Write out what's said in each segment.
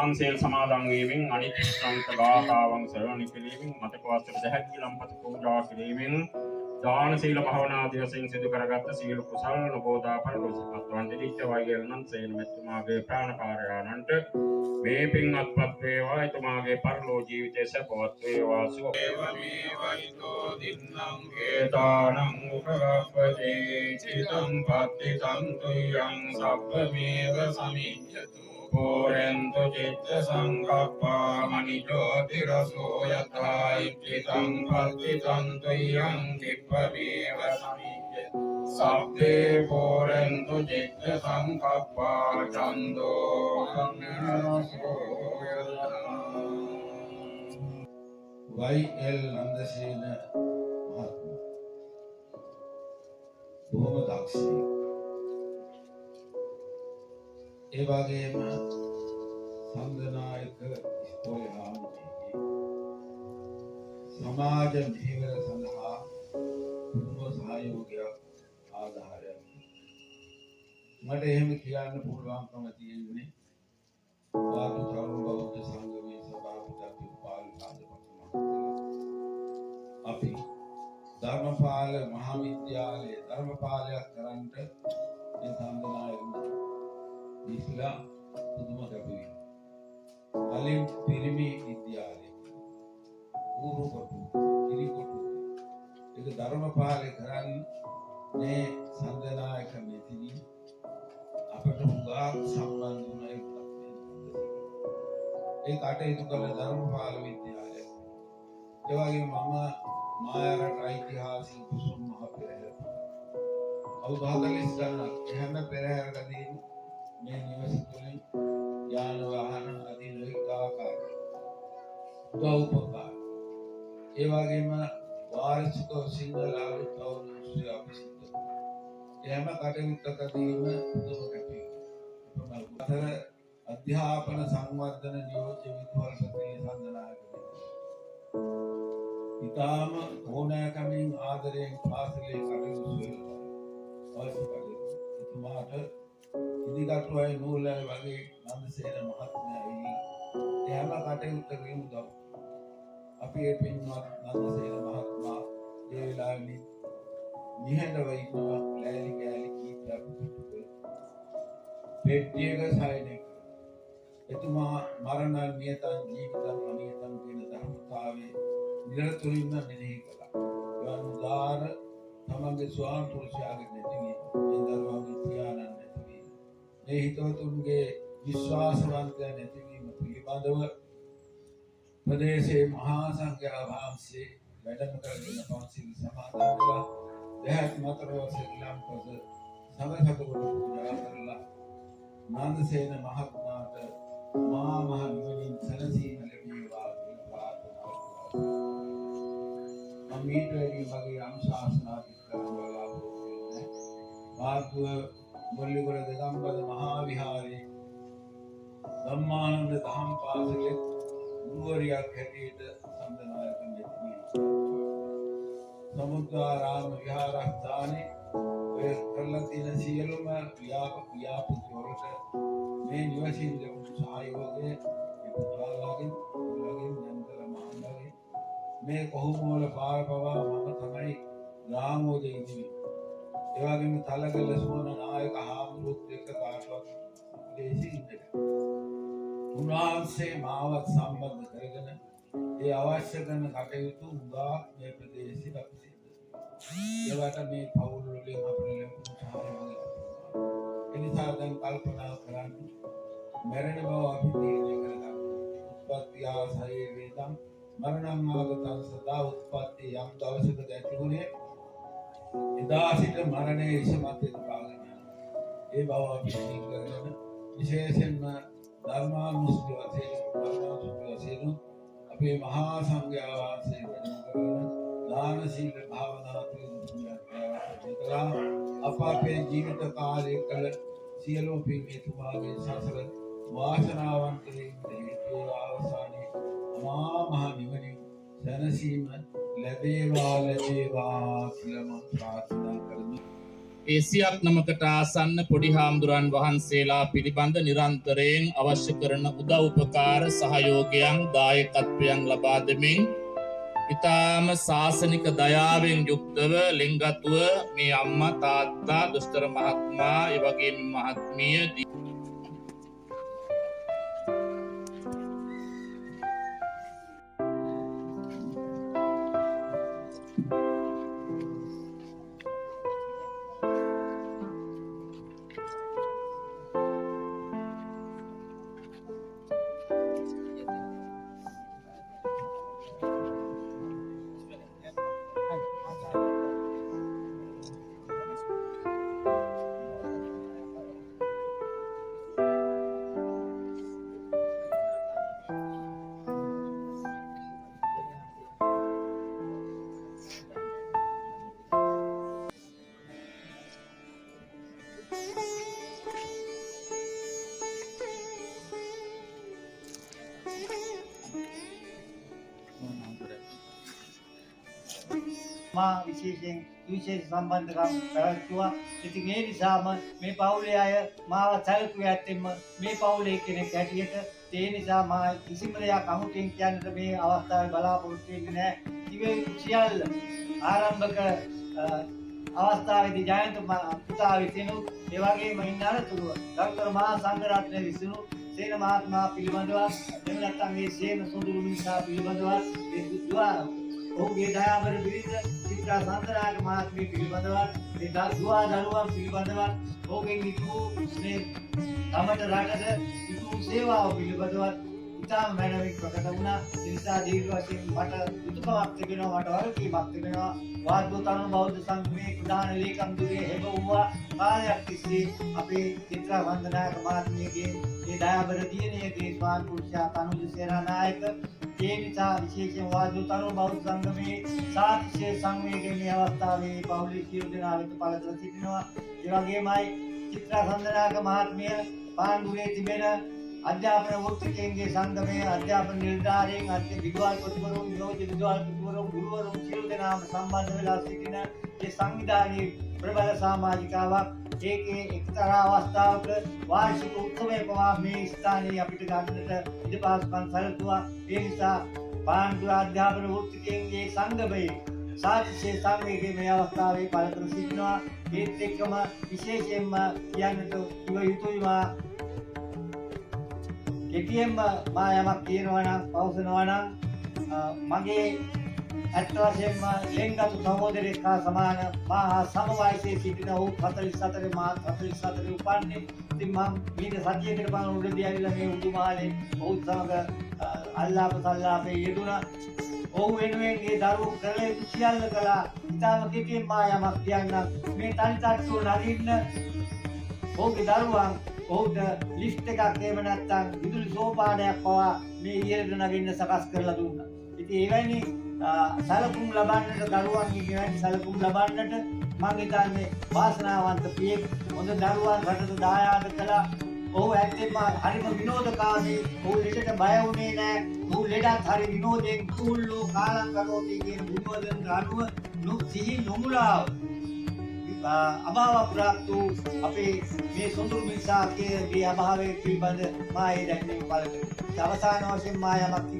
කාන්සේල් සමාදන් වීමෙන් අනිත්‍ය සංත ගාථාවන් ශ්‍රවණය කිරීමෙන් මතක වස්තුව දැහැගී ලම්පත පූජා කිරීමෙන් දාන සීල භාවනා ආදී වශයෙන් සිදු කරගත් සීල කුසල නබෝදා පරිලෝකපත් වන්දි දිච්ච වෛගල්නන් සේන මෙතුමාගේ ප්‍රාණකාරයානන්ට මේ පින් අත්පත් වේවා එතුමාගේ පරලෝ ජීවිතය සපවත් වේවා සුව මේ වෛතෝ දින්නම් හේතානං උපරප්පදී චිතං පත්ති සම්තුයං සබ්බමේව සමිඤ්ඤතු Purento citta sankappa manijyotirasो yatha iccitam pattitantu yang kippaveva samijyati sabbe purento citta sankappa chando annaraso yatha Y.L. Nandasena Mahatma බොහොම දක්ෂයි. ඒ වගේම සංගනායක ඉස්කෝලේ ආමුතිගේ සමාජ මෙහෙවර සඳහා පුදුම සහයෝගයක් ආධාරයක්. මට එහෙම කියන්න පුළුවන්කම තියෙන්නේ වාතු තරුණ බෞද්ධ සංගමයේ සභාපති අපි ධර්මපාල මහාවිද්‍යාලයේ ධර්මපාලයක් කරන්නට මේ සංගනායක ඉස්ලා පුදුම කැපවීම. කලින් පිරිමි විද්‍යාලය ඌරුකොටු කිරිකොටු ඒක ධර්මපාලේ කරන් මේ සංගනායක මෙතිනි අපට උගා සම්බන්ධ වුණා ඒ කටයුතු කළ ධර්මපාල විද්‍යාලය. ඒ වගේම මම මායාරට ඓතිහාසික කුසුම් මහ පෙරහැර අවුරුදු 40 ගණනක් හැම පෙරහැරකදීම මේ නිවස තුළින් යාන වාහන ආදී ලෝක ආකාර උපකාර ඒ වගේම වාර්ෂික සිංහල අවුරුදු අපි සිද්ධ එහෙම කටයුත්තකදීම පුදුම කැපීම අතර අධ්‍යාපන සංවර්ධන නියෝජ්‍ය විද්‍යාලපති සංගනායක ඉතාම ඕනෑකමින් ආදරයෙන් පාසලේ කටයුතු එතුමාට ඉදිකටුවයි නූලයි වගේ නන්දසේන මහත්මයා එහෙම කටයුත්තකින් උදව්. අපි ඒ පින්වත් නන්දසේන මහත්මයා ඒ වෙලාවේ නිහඬව ඉන්නවා ලෑලි කෑලි කීපයක් පෙට්ටියක සායනයක. එතුමා මරණ නියතං ජීවිතං අනියතං කියන ධර්මතාවයේ නිරතුරුවම මෙනෙහි කළා. ඒවන් උදාර තමන්ගේ ස්වාම පුරුෂයාගේ නැතිවීම, මේ දරුවාගේ පියාණන් නැතිවීම, මේ හිතවතුන්ගේ විශ්වාසවන්තය නැතිවීම පිළිබඳව ප්‍රදේශයේ මහා සංඝයා වහන්සේ වැඩම කරගෙන පන්සිල් සමාදන් කළා. දෙහත් මතරව සෙල්ලම් පොත සමහතකොට පූජා කරලා නන්දසේන මහත්මයාට මහා මහ නිවනින් සැනසීම ලැබේවා කියලා ප්‍රාර්ථනා කළා. මීට වැඩි වගේ අනුශාසනා කරනවා වාග්ව මුල්ලිගොඩ දෙගම්බද මහා විහාරයේ ධම්මානන්ද දහම් පාසලේ ගුරුවරියක් හැටියට සංගනායක මෙතුමිය සමුද්‍රාරාම විහාරස්ථානයේ ඔය කරලා තියෙන සියලුම ව්‍යාපෘති වලට මේ නිවසින් ලැබුණු සහයෝගය පුතාලාගෙන් නන්දල මහන්නගේ මේ කොහොමවල පාර පවා මම තමයි රාමෝදේ ඉන්නේ. ඒ වගේම තලගල සෝන නායක හාමුදුරුවෝ එක්ක කාටවත් දේශී ඉන්නේ. උන්වහන්සේ මාවත් සම්බන්ධ කරගෙන ඒ අවශ්‍ය කරන කටයුතු උදා මේ ප්‍රදේශෙට අපි සිද්ධ කරනවා. ඒවට මේ පවුල් වලින් අපිට ලැබුණු සහයෝගය. එනිසා දැන් කල්පනා කරන්නේ මරණ බව අපි තීරණය කරගන්න. උත්පත්ති ආසයේ වේදම් මරණං ආගතං සදා උත්පත්ති යම් දවසක ඇතිුනේ එදා සිට මරණයේ ඉසමත් එපාගෙන ඒ බව අපි තීරණය කරගෙන විශේෂයෙන්ම ධර්මානුස්සති වශයෙන් අපේ මහා සංඝයා වහන්සේ වැඩම කරන දාන සීල භාවනා තුළින් අප අපේ ජීවිත කාලයේ කළ සියලුම පින් එතුමාගේ සසර වාසනාවන්ත වෙන්නේ ඒ අවසානයේ අමා මහ නිවනින් සැනසීම ලැබේවා කියලා මම ප්‍රාර්ථනා කරමි. ඒ සියක් නමකට ආසන්න පොඩි හාමුදුරන් වහන්සේලා පිළිබඳ නිරන්තරයෙන් අවශ්‍ය කරන උදව් උපකාර සහයෝගයන් දායකත්වයන් ලබා දෙමින් ඉතාම ශාසනික දයාවෙන් යුක්තව ලෙන්ගතුව මේ අම්මා තාත්තා දොස්තර මහත්මයා ඒ වගේම මහත්මිය විශේෂ සම්බන්ධකම් පැවැත්වුවා. ඉතින් ඒ නිසාම මේ පවුලේ අය මාව සැලකුවේ ඇත්තෙන්ම මේ පවුලේ කෙනෙක් හැටියට. ඒ නිසා මා කිසිම දෙයක් අමුතින් කියන්නට මේ අවස්ථාවේ බලාපොරොත්තු වෙන්නේ නැහැ. ඉතින් සියල්ල ආරම්භක අවස්ථාවේදී ජයන්ත පුතා විසිනු ඒ වගේම ඉන්න අරතුරුව ඩොක්ටර් මහා සංඝරත්න විසිනු සේන මහත්මයා පිළිබඳව එහෙම නැත්නම් මේ සේන සුඳුරු මිනිසා පිළිබඳව ඒ දුවා ඔහුගේ දයාබර බිරිඳ චිත්‍රා සඳරාග මහත්මිය පිළිබඳව ඒ දුවා දරුවන් පිළිබඳව ඔහුගෙන් ඉතු මේ තමට රටට ඉතු සේවාව පිළිබඳව ඉතාම මැනවින් ප්‍රකට වුණා. ඒ නිසා දීර්ඝ වශයෙන් මට යුතුයකමක් තිබෙනවා, මට වගකීමක් තිබෙනවා. වාග්දෝතන බෞද්ධ සංගමයේ ප්‍රධාන ලේකම් දුරේ හෙබවුවා කාලයක් තිස්සේ අපේ චිත්‍රා වන්දනායක මහත්මියගේ ඒ දයාබර දියණියගේ ස්වාමි පුරුෂයා තනුජ සේනානායක ඒ නිසා විශේෂයෙන් වාග්දෝතන බෞද්ධ සංගමයේ සාතිශය සංවේගයේ මේ අවස්ථාවේ පෞලිස් සියලු දෙනා වෙත පළතුරු සිටිනවා. ඒ වගේමයි චිත්‍රා වන්දනායක මහත්මිය පාණ්ඩුවේ තිබෙන අධ්‍යාපන වෘත්තිකයන්ගේ සංගමයේ අධ්‍යාපන නිලධාරීන් විදුහල් ප්‍රතිවරුන් නියෝජ්‍ය විදුහල් ප්‍රතිවරුන් ගුරුවරුන් සියලු දෙනාම සම්බන්ධ වෙලා සිටින ඒ සංවිධානයේ ප්‍රබල සමාජිකාවක්. ඒකේ එක්තරා අවස්ථාවක වාර්ෂික උත්සවය පවා මේ ස්ථානයේ අපිට ගන්නට ඉඩපාස්කම් සැලසුවා. ඒ නිසා පාණ්ඩුව අධ්‍යාපන වෘත්තිකයන්ගේ සංගමයේ සාතිශය සංවේගයේ මේ අවස්ථාවේ පළතුරු සිටිනවා. ඒත් එක්කම විශේෂයෙන්ම කියන්නට ඉව යුතුයි කෙටියෙන්ම මා යමක් කියනවා නම් පවසනවා නම් මගේ ඇත්ත වශයෙන්ම ලෙන්ගතු සහෝදරයෙක් හා සමාන මා සම වයසේ සිටින ඔහු 44 මා 44 උපන්නේ. ඉතින් මම මීට සතියකට පමණ උඩදී ඇවිල්ලා මේ උඩුමාලේ ඔහු සමග අල්ලාප සල්ලාපේ යෙදුණා. ඔහු වෙනුවෙන් ඒ දරුවෝ කළ යුතු සියල්ල කළා. ඉතාම කෙටියෙන් මා යමක් කියන්නම්. මේ තනි තට්ටුව නගින්න ඔහුගේ දරුවන් ඔහුට ලිෆ්ට් එකක් එහෙම නැත්නම් විදුලි සෝපානයක් පවා මේ ඉහළට නගින්න සකස් කරලා දුන්නා. ඉතින් එවැනි සැලකුම් ලබන්නට දරුවන්ගේ සැලකුම් ලබන්නට මම හිතන්නේ වාසනාවන්ත පියෙක් හොඳ දරුවන් රටට දායාද කළා. ඔහු ඇත්තෙන්ම හරිම විනෝදකාරී. ඔහු ලෙඩට බය වුණේ නැහැ. ඔහු ලෙඩත් හරි විනෝදයෙන් කුල්ලෝ කාලම් කරෝති කියන විනෝදෙන් අනුව සිහි නොමුලාව අභාව ප්‍රාප්ත අපේ මේ සොඳුරු මිනිසාගේ අභාවයේ පිළිබඳ මා ඒ දැක්වීම බලන්න. අවසාන වශයෙන් මා යමක්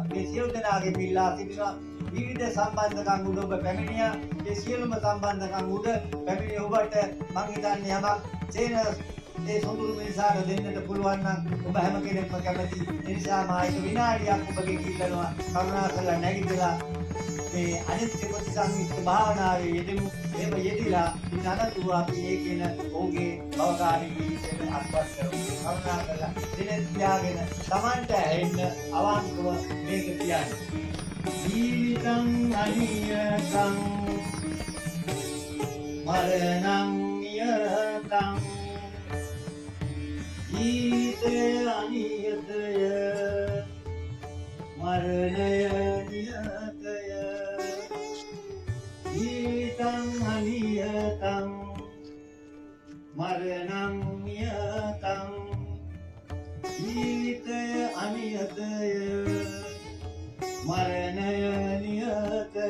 මේ සියලු දෙනාගේ පිළිලා සිටිනවා. විවිධ සම්බන්ධකම් උඩ ඔබ පැමිණියා. ඒ සියලුම සම්බන්ධකම් උඩ පැමිණි ඔබට මම හිතන්නේ යමක් සේන ඒ සොඳුරු මිනිසාට දෙන්නට පුළුවන් නම් ඔබ හැම කෙනෙක්ම කැමති. ඒ නිසා මා එක විනාඩියක් ඔබගේ කිල්ලනවා. කරුණාකරලා නැගිටලා මේ අනිත්‍ය ප්‍රතිසංයුක්ත භාවනාවේ යෙදෙමු. එහෙම යෙදিলা ඉන්නතුව අපි ඒකේන ඔහුගේ භවකාරී ජීවිතයට අත්පත් කරමු. කරුණාකරලා දිනෙත් ත්‍යාගෙන Tamanta ඇහෙන්න අවංකව මේක කියන්නේ. ජීවිතං අනියතං මරණං නියතං ජීවිතය අනියතය මරණය නියතය ජීවිතං අනියතං මරණං නියතය නියතය මරණය නියතය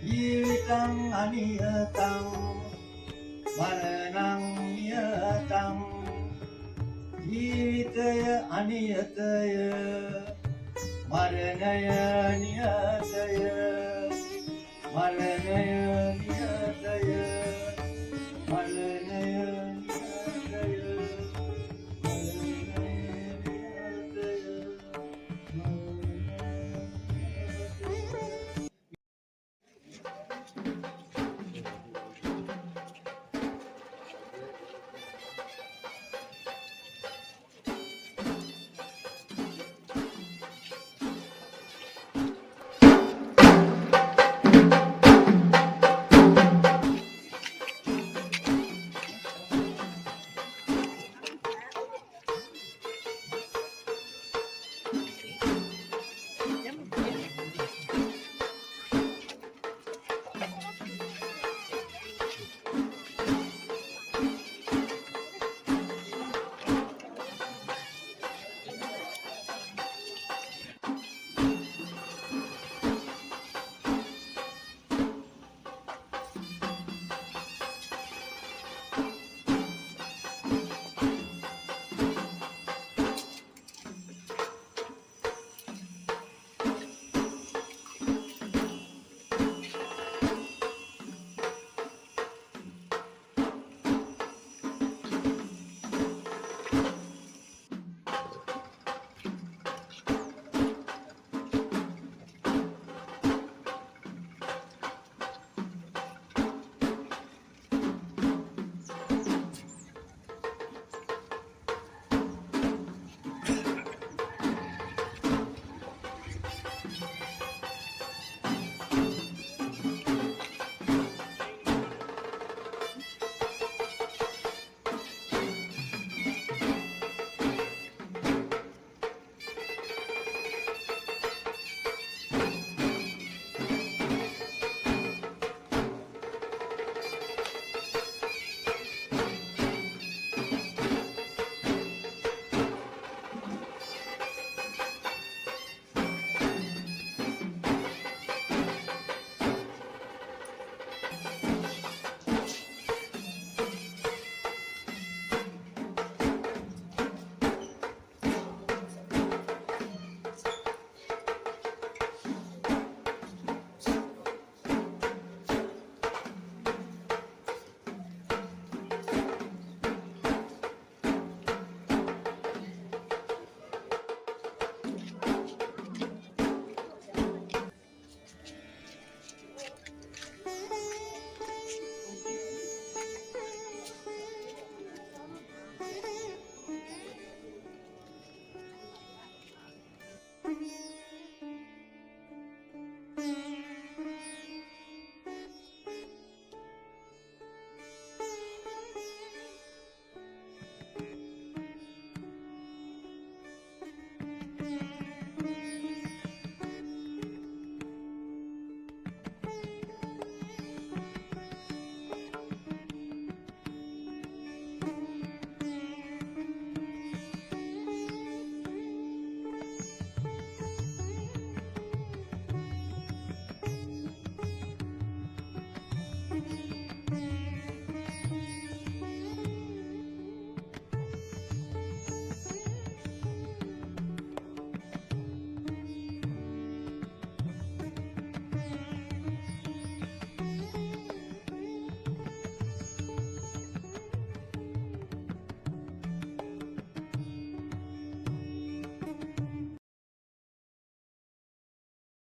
ජීවිතං අනියතං මරණං නියතං ජීවිතය අනියතය මරණය නියතය මරණය